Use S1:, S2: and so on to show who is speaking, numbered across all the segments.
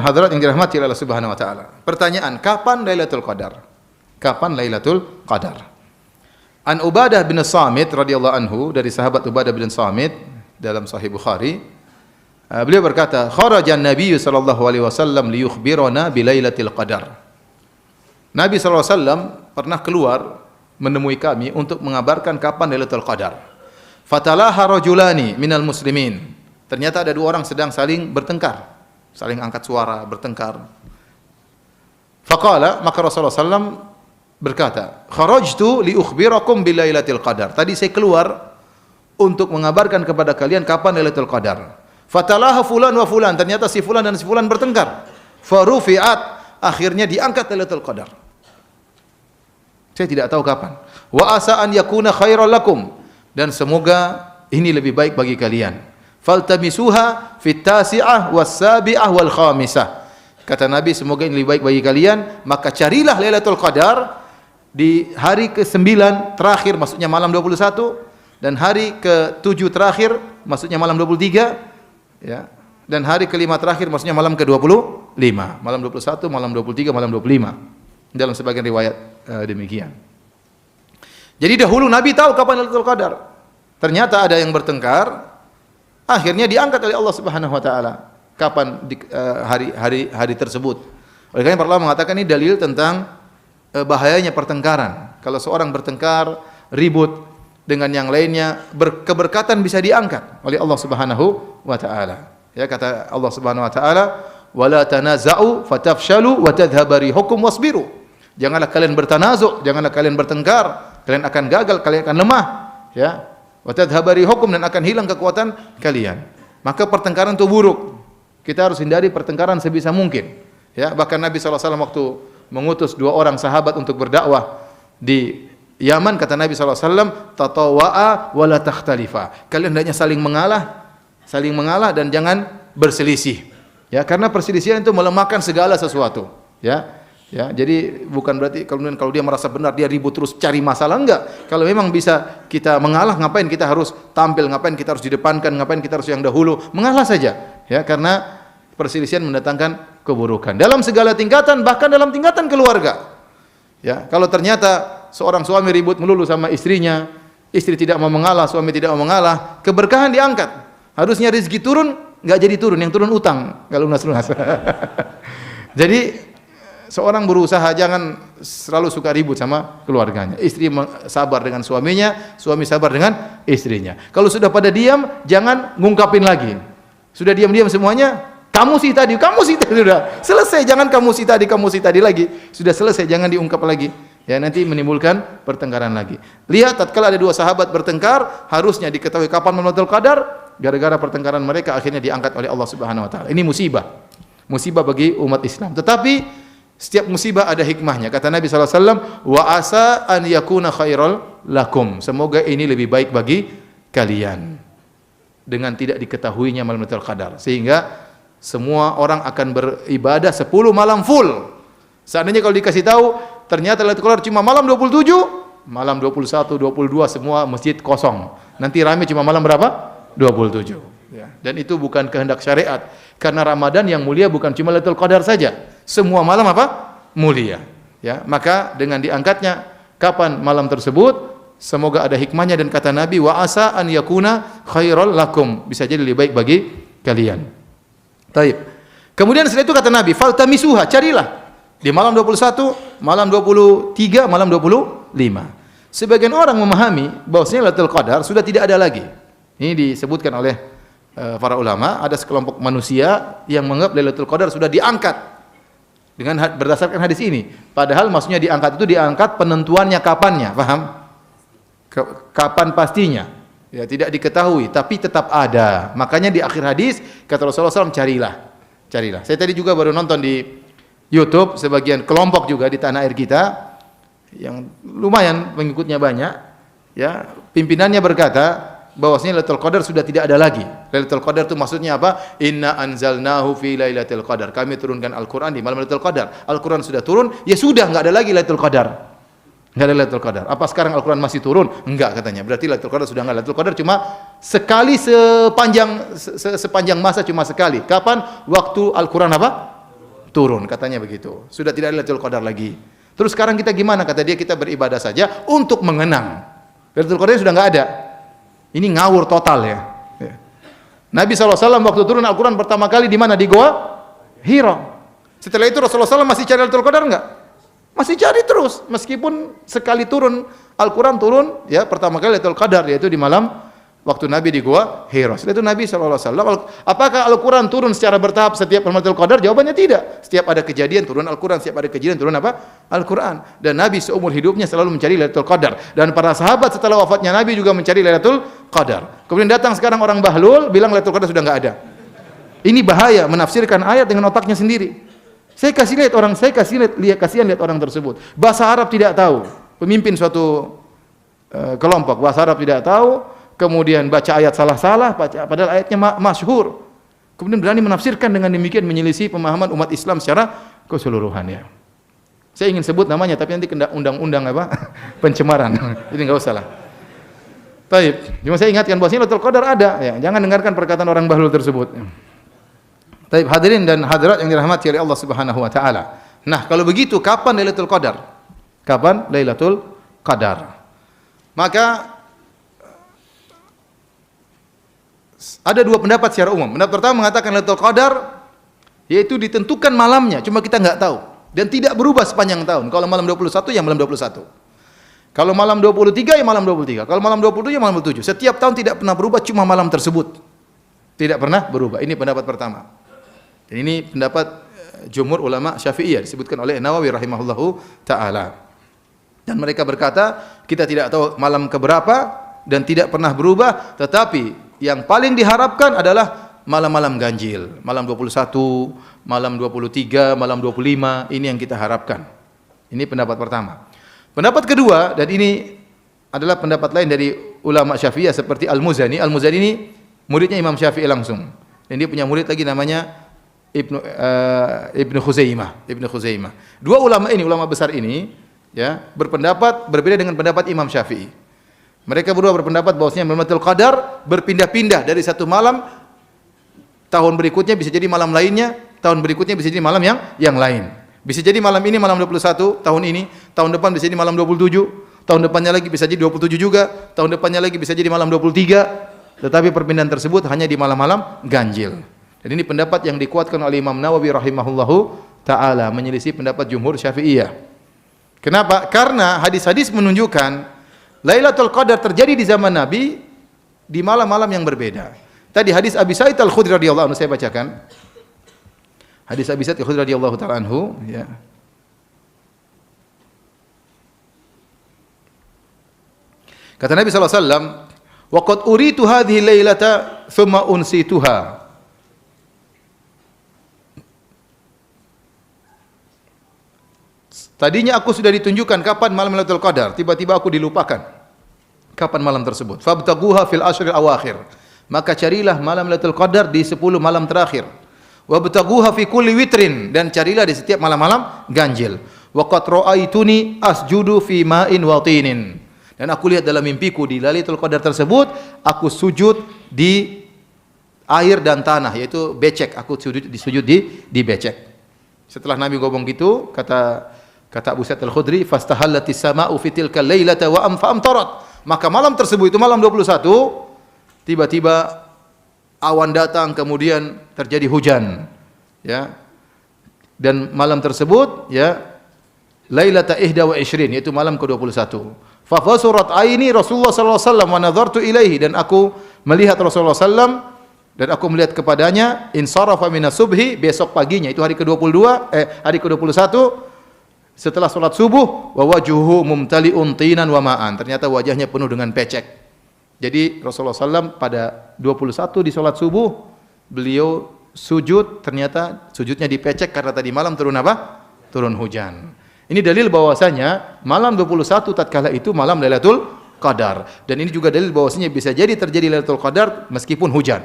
S1: Hadirat yang dirahmati Allah Subhanahu wa taala. Pertanyaan, kapan Lailatul Qadar? Kapan Lailatul Qadar? An Ubadah bin Samit radhiyallahu anhu, dari sahabat Ubadah bin Samit dalam Sahih Bukhari, beliau berkata, "Kharaja an-nabiy sallallahu alaihi wasallam liyukhbirana bi Lailatul Qadar." Nabi sallallahu alaihi wasallam pernah keluar menemui kami untuk mengabarkan kapan Lailatul Qadar. Fatalaha rajulani minal muslimin. Ternyata ada dua orang sedang saling bertengkar, saling angkat suara, bertengkar. Faqala, maka Rasulullah SAW berkata, "Kharajtu li ukhbirakum bi Lailatul Qadar." Tadi saya keluar untuk mengabarkan kepada kalian kapan Lailatul Qadar. Fatalaha fulan wa fulan. Ternyata si fulan dan si fulan bertengkar. Farufi'at, akhirnya diangkat Lailatul Qadar. Saya tidak tahu kapan. Wa asa an yakuna khairan lakum, dan semoga ini lebih baik bagi kalian. Faltamisuha fit tasi'ah was sabi'ah wal khamisah. Kata Nabi, semoga ini lebih baik bagi kalian, maka carilah Lailatul Qadar di hari ke-9 terakhir, maksudnya malam 21, dan hari ke-7 terakhir, maksudnya malam 23, ya. Dan hari ke-5 terakhir, maksudnya malam ke-25. Malam 21, malam 23, malam 25. Dalam sebagian riwayat demikian. Jadi dahulu Nabi tahu kapan Lailatul Qadar. Ternyata ada yang bertengkar, akhirnya diangkat oleh Allah Subhanahu wa taala kapan hari tersebut. Oleh karena para ulama mengatakan ini dalil tentang bahayanya pertengkaran. Kalau seorang bertengkar, ribut dengan yang lainnya, keberkatan bisa diangkat oleh Allah Subhanahu wa taala. Ya, kata Allah Subhanahu wa taala, "Wala tanaza'u fatafshalu wa tadhhabu rihukum wasbiru." Janganlah kalian bertanazu', janganlah kalian bertengkar, kalian akan gagal, kalian akan lemah, ya. Wa tadhhabu rihukum, dan akan hilang kekuatan kalian. Maka pertengkaran itu buruk. Kita harus hindari pertengkaran sebisa mungkin. Ya, bahkan Nabi SAW waktu mengutus dua orang sahabat untuk berdakwah di Yaman, kata Nabi SAW, "Tatawa'a wa la takhtalifa." Kalian hendaknya saling mengalah dan jangan berselisih. Ya, karena perselisihan itu melemahkan segala sesuatu. Ya. Ya, jadi bukan berarti kalau dia merasa benar dia ribut terus cari masalah, enggak. Kalau memang bisa kita mengalah, ngapain kita harus tampil, ngapain kita harus didepankan, ngapain kita harus yang dahulu? Mengalah saja. Ya, karena perselisihan mendatangkan keburukan dalam segala tingkatan, bahkan dalam tingkatan keluarga. Ya, kalau ternyata seorang suami ribut melulu sama istrinya, istri tidak mau mengalah, suami tidak mau mengalah, keberkahan diangkat. Harusnya rezeki turun, enggak jadi turun, yang turun utang, enggak lunas-lunas. Jadi seorang berusaha jangan selalu suka ribut sama keluarganya. Istri sabar dengan suaminya, suami sabar dengan istrinya. Kalau sudah pada diam, jangan ngungkapin lagi. Sudah diam-diam semuanya, kamu sih tadi sudah selesai. Jangan kamu sih tadi lagi. Sudah selesai, jangan diungkap lagi. Ya, nanti menimbulkan pertengkaran lagi. Lihat, tatkala ada dua sahabat bertengkar, harusnya diketahui kapan Lailatul Qadar. Gara-gara pertengkaran mereka akhirnya diangkat oleh Allah Subhanahu wa taala. Ini musibah. Musibah bagi umat Islam. Tetapi setiap musibah ada hikmahnya. Kata Nabi SAW, "Wa asa an yakuna khairal lakum." Semoga ini lebih baik bagi kalian. Dengan tidak diketahuinya malam Lailatul Qadar. Sehingga semua orang akan beribadah 10 malam full. Seandainya kalau dikasih tahu, ternyata Lailatul Qadar cuma malam 27, malam 21, 22 semua masjid kosong. Nanti ramai cuma malam berapa? 27. Ya. Dan itu bukan kehendak syariat. Karena Ramadan yang mulia bukan cuma Lailatul Qadar saja. Semua malam apa? Mulia. Ya, maka dengan diangkatnya kapan malam tersebut, semoga ada hikmahnya, dan kata Nabi, "Wa asa an yakuna khairal lakum." Bisa jadi lebih baik bagi kalian. Taib. Kemudian setelah itu kata Nabi, "Faltamisuha," carilah di malam 21, malam 23, malam 25. Sebagian orang memahami bahwasanya Lailatul Qadar sudah tidak ada lagi. Ini disebutkan oleh para ulama, ada sekelompok manusia yang menganggap Lailatul Qadar sudah diangkat berdasarkan hadis ini. Padahal maksudnya diangkat itu diangkat penentuannya kapannya, paham? Kapan pastinya? Ya, tidak diketahui, tapi tetap ada. Makanya di akhir hadis kata Rasulullah SAW, carilah. Saya tadi juga baru nonton di YouTube sebagian kelompok juga di tanah air kita yang lumayan pengikutnya banyak. Ya, pimpinannya berkata bahwasanya Lailatul Qadar sudah tidak ada lagi. Lailatul Qadar itu maksudnya apa? Inna anzalnahu fi lailatul qadar. Kami turunkan Al-Qur'an di malam Lailatul Qadar. Al-Qur'an sudah turun, ya sudah enggak ada lagi Lailatul Qadar. Enggak ada Lailatul Qadar. Apa sekarang Al-Qur'an masih turun? Enggak, katanya. Berarti Lailatul Qadar sudah enggak. Lailatul Qadar cuma sekali sepanjang masa, cuma sekali. Kapan? Waktu Al-Qur'an apa? turun, katanya begitu. Sudah tidak ada Lailatul Qadar lagi. Terus sekarang kita gimana? Kata dia, kita beribadah saja untuk mengenang. Lailatul Qadar sudah enggak ada. Ini ngawur total ya. Nabi SAW waktu turun Al-Quran pertama kali di mana? Di Goa Hira. Setelah itu Rasulullah SAW masih cari Lailatul Qadar enggak? Masih cari terus, meskipun sekali turun Al-Quran turun ya pertama kali Lailatul Qadar, yaitu di malam waktu Nabi di Goa Hira. Setelah itu Nabi SAW, apakah Al-Quran turun secara bertahap setiap Lailatul Qadar? Jawabannya tidak. Setiap ada kejadian turun Al-Quran, setiap ada kejadian turun apa? Al-Quran. Dan Nabi seumur hidupnya selalu mencari Lailatul Qadar. Dan para sahabat setelah wafatnya Nabi juga mencari Lailatul Qadar. Kemudian datang sekarang orang bahlul bilang Lailatul Qadar sudah enggak ada. Ini bahaya, menafsirkan ayat dengan otaknya sendiri. Saya kasih lihat orang tersebut. Bahasa Arab tidak tahu. Pemimpin suatu kelompok bahasa Arab tidak tahu, kemudian baca ayat salah-salah, padahal ayatnya masyhur. Kemudian berani menafsirkan dengan demikian menyelisih pemahaman umat Islam secara keseluruhan ya. Saya ingin sebut namanya tapi nanti kena undang-undang apa? Pencemaran. Jadi enggak usah lah. Baik, cuma saya ingatkan bahwa Lailatul Qadar ada ya. Jangan dengarkan perkataan orang bahlul tersebut. Baik, hadirin dan hadirat yang dirahmati oleh Allah Subhanahu wa taala. Nah, kalau begitu kapan Lailatul Qadar? Kapan Lailatul Qadar? Maka ada dua pendapat secara umum. Pendapat pertama mengatakan Lailatul Qadar yaitu ditentukan malamnya, cuma kita enggak tahu dan tidak berubah sepanjang tahun. Kalau malam 21 ya malam 21. Kalau malam 23 ya malam 23. Kalau malam 27 ya malam 27. Setiap tahun tidak pernah berubah, cuma malam tersebut. Tidak pernah berubah. Ini pendapat pertama. Dan ini pendapat jumhur ulama Syafi'iyah disebutkan oleh Nawawi rahimahullahu taala. Dan mereka berkata, kita tidak tahu malam keberapa dan tidak pernah berubah, tetapi yang paling diharapkan adalah malam-malam ganjil. Malam 21, malam 23, malam 25, ini yang kita harapkan. Ini pendapat pertama. Pendapat kedua, dan ini adalah pendapat lain dari ulama Syafi'iyah seperti Al-Muzani. Al-Muzani ini muridnya Imam Syafi'i langsung. Dan dia punya murid lagi namanya Ibnu Khuzaimah. Dua ulama ini, ulama besar ini, ya, berpendapat berbeda dengan pendapat Imam Syafi'i. Mereka berdua berpendapat bahwasanya Lailatul Qadar berpindah-pindah dari satu malam, tahun berikutnya bisa jadi malam lainnya, tahun berikutnya bisa jadi malam yang lain. Bisa jadi malam ini malam 21 tahun ini, tahun depan bisa jadi malam 27, tahun depannya lagi bisa jadi 27 juga, tahun depannya lagi bisa jadi malam 23. Tetapi perpindahan tersebut hanya di malam-malam ganjil. Dan ini pendapat yang dikuatkan oleh Imam Nawawi rahimahullahu taala, menyelisih pendapat jumhur Syafi'iyah. Kenapa? Karena hadis-hadis menunjukkan Lailatul Qadar terjadi di zaman Nabi di malam-malam yang berbeda. Tadi hadis Abi Sa'id Al-Khudri radhiyallahu anhu saya bacakan. Hadis Abi Sa'id Al-Khudri radhiyallahu taala anhu, ya. Kata Nabi sallallahu alaihi wasallam, "Wa qad uritu hadhihi lailata thumma unsituha." Tadinya aku sudah ditunjukkan kapan malam Lailatul Qadar, tiba-tiba aku dilupakan kapan malam tersebut. Fabtaghuha fil ashril awakhir. Maka carilah malam Lailatul Qadar di 10 malam terakhir. Wabtaghuha fi kulli witrin, dan carilah di setiap malam-malam ganjil. Wa qad ra'aituni asjudu fi ma'in wa tinin. Dan aku lihat dalam mimpiku di Lailatul Qadar tersebut aku sujud di air dan tanah, yaitu becek. Aku sujud di becek. Setelah Nabi ngomong gitu, kata Abu Sa'id Al-Khudri, fastahallatis sama'u fi tilka lailata wa amtarat. Maka malam tersebut, itu malam 21, tiba-tiba awan datang, kemudian terjadi hujan, ya. Dan malam tersebut, ya, lailata ihda wa ishrin, yaitu malam ke-21. Fa fasurat aini Rasulullah sallallahu alaihi wasallam wa nadhartu ilaihi, dan aku melihat Rasulullah sallam dan aku melihat kepadanya, insarafa minas subhi, besok paginya, itu hari ke-22, hari ke-21 setelah salat subuh, wa wajhuhu mumtali'un tinan wa ma'an. Ternyata wajahnya penuh dengan pecek. Jadi Rasulullah SAW pada 21 di salat subuh, beliau sujud, ternyata sujudnya dipecek karena tadi malam turun apa? Turun hujan. Ini dalil bahwasanya malam 21 tatkala itu malam Lailatul Qadar. Dan ini juga dalil bahwasanya bisa jadi terjadi Lailatul Qadar meskipun hujan.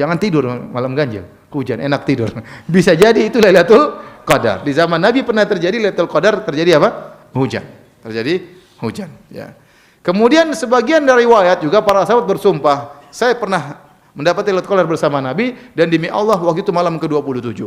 S1: Jangan tidur malam ganjil, hujan enak tidur. Bisa jadi itu Lailatul Qadar. Di zaman Nabi pernah terjadi Lailatul Qadar, terjadi apa? Hujan. Terjadi hujan, ya. Kemudian sebagian dari riwayat juga para sahabat bersumpah, saya pernah mendapati Lailatul Qadar bersama Nabi dan demi Allah waktu itu malam ke-27.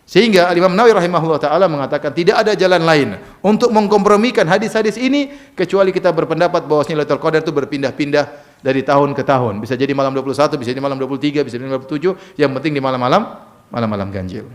S1: Sehingga Imam Nawawi rahimahullah taala mengatakan tidak ada jalan lain untuk mengkompromikan hadis-hadis ini kecuali kita berpendapat bahwasanya Lailatul Qadar itu berpindah-pindah dari tahun ke tahun. Bisa jadi malam 21, bisa jadi malam 23, bisa jadi malam 27, yang penting di malam-malam ganjil.